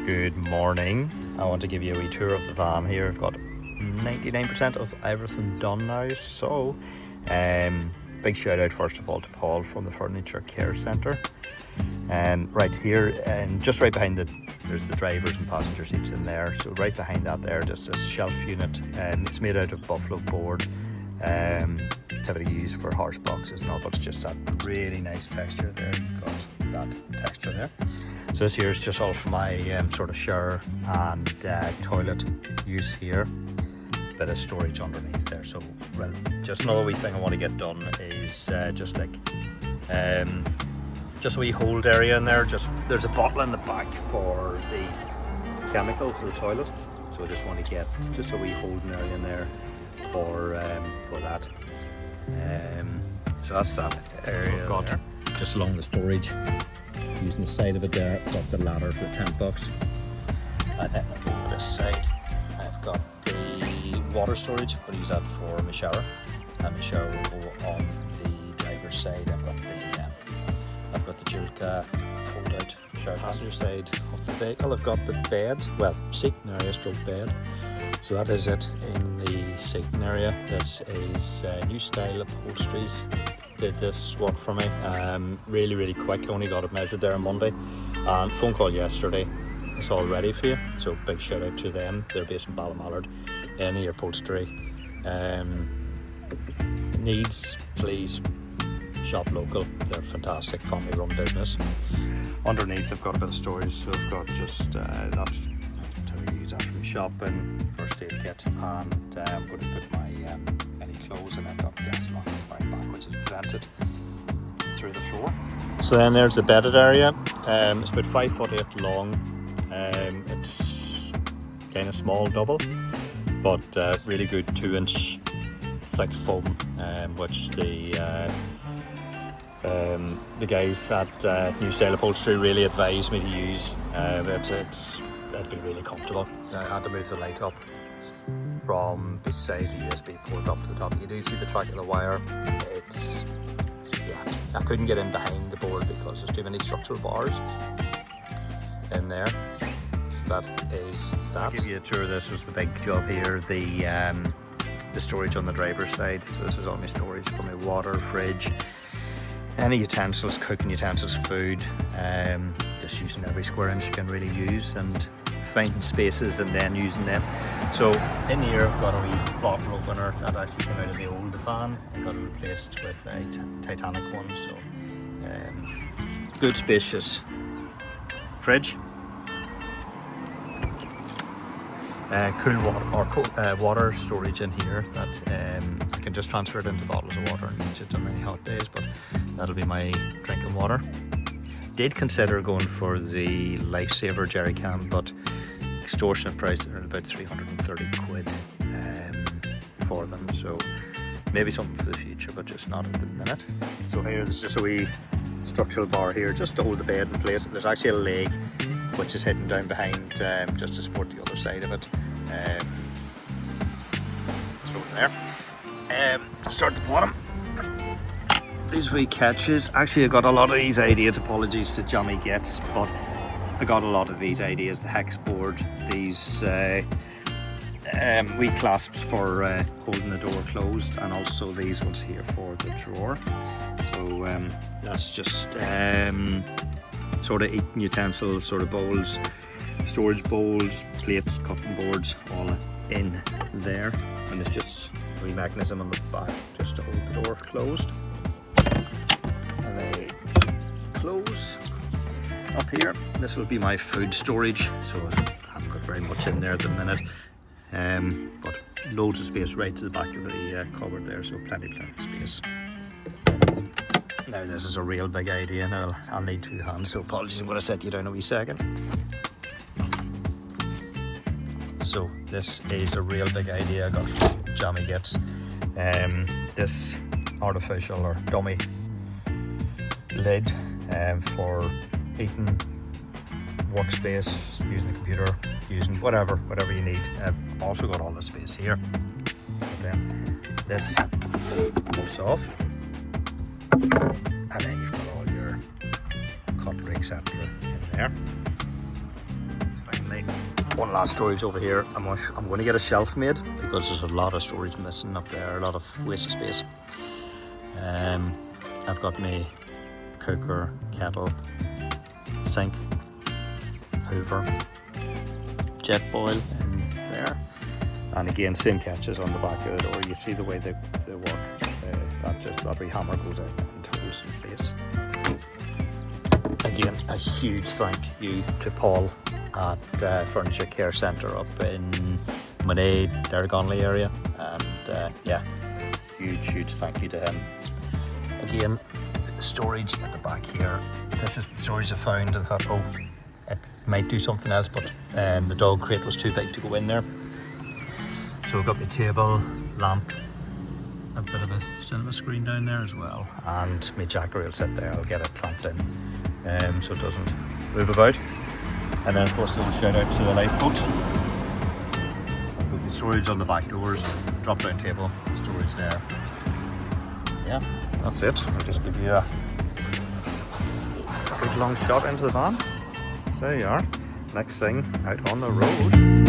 Good morning. I want to give you a wee tour of the van here. I've got 99% of everything done now. So, big shout out first of all to Paul from the Furniture Care Centre. Right here, and just right behind there's the drivers and passenger seats in there. So right behind that there, just this shelf unit. It's made out of buffalo board. Typically used for horse boxes and all, but it's just that really nice texture there. You've got that texture there. So this here is just all for my sort of shower and toilet use here. Bit of storage underneath there. So, well, just another wee thing I want to get done is just a wee hold area in there. There's a bottle in the back for the chemical for the toilet. So I just want to get just a wee holding area in there for that. So that's that area. So I've got just along the storage, using the side of it there, I've got the ladder for the tent box. And then over this side, I've got the water storage. I'll use that for my shower. And my shower will go on the driver's side. I've got the Julka fold out shower. Passenger side of the vehicle, I've got the bed, well, seating area stroke bed. So that is it in the seating area. This is Nu-Style Upholstery. Did this one for me really quick. Only got it measured there on Monday, and phone call yesterday. It's all ready for you, so big shout out to them. They're based in Ballymallard. Any upholstery needs, please shop local. They're fantastic, family run business. Underneath I've got a bit of storage, so I've got just that's to use that for my shopping, first aid kit, and I'm going to put my any clothes, and I've got gas lock right back, which is vented through the floor. So then there's the bedded area. It's about 5'8" long. It's kind of small double, but really good 2-inch thick foam, which the guys at Nu-Style Upholstery really advised me to use. It'd be really comfortable. I had to move the light up from beside the USB port up to the top. You do see the track of the wire. I couldn't get in behind the board because there's too many structural bars in there. So that is that. I'll give you a tour of this. Was the big job here. The storage on the driver's side. So this is all my storage for my water, fridge, any utensils, cooking utensils, food. Just using every square inch you can really use and finding spaces and then using them. So in here I've got a wee bottle opener that actually came out of the old van. I got it replaced with a Titanic one. So good spacious fridge. Cool water or cold water storage in here that I can just transfer it into bottles of water and use it on any hot days, but that'll be my drinking water. Did consider going for the Lifesaver jerry can, but extortionate price. They're about 330 quid for them, so maybe something for the future, but just not at the minute. So here there's just a wee structural bar here just to hold the bed in place. There's actually a leg which is hidden down behind just to support the other side of it. Throw it there. Start at the bottom. These wee catches. Actually I got a lot of these ideas, apologies to Jammy Gets, but I got a lot of these ideas. The hex board, these wee clasps for holding the door closed, and also these ones here for the drawer. So that's just sort of eating utensils, sort of bowls, storage bowls, plates, cutting boards, all in there. And it's just a wee mechanism on the back just to hold the door closed. And they close up here. This will be my food storage, so I haven't got very much in there at the minute, but loads of space right to the back of the cupboard there, so plenty of space. Now this is a real big idea. Now I'll need two hands, so apologies, I'm going to set you down a wee second. So this is a real big idea I got from Jammy Gets. This artificial or dummy lid for eating, workspace, using the computer, using whatever you need. I've also got all the space here. But then this lifts off, and then you've got all your cutlery etc. in there. Find One last storage over here. I'm going to get a shelf made because there's a lot of storage missing up there, a lot of wasted space. I've got my cooker, kettle, sink, hoover, jet boil in there, and again same catches on the back of the door. You see the way they work. That wee hammer goes out and holds in place. Again, a huge thank you to Paul at Furniture Care Centre up in Monet, Derrygonnelly area, and yeah, huge thank you to him. Again, storage at the back here. This is the storage I found. I thought, oh, it might do something else, but the dog crate was too big to go in there. So I've got my table, lamp, a bit of a cinema screen down there as well, and my jack rail set there. I'll get it clamped in so it doesn't move about. And then of course the old shout out to the lifeboat. I've got the storage on the back doors, drop down table, storage there. Yeah, that's it. I'll just give you a good long shot into the van. So there you are. Next thing, out on the road.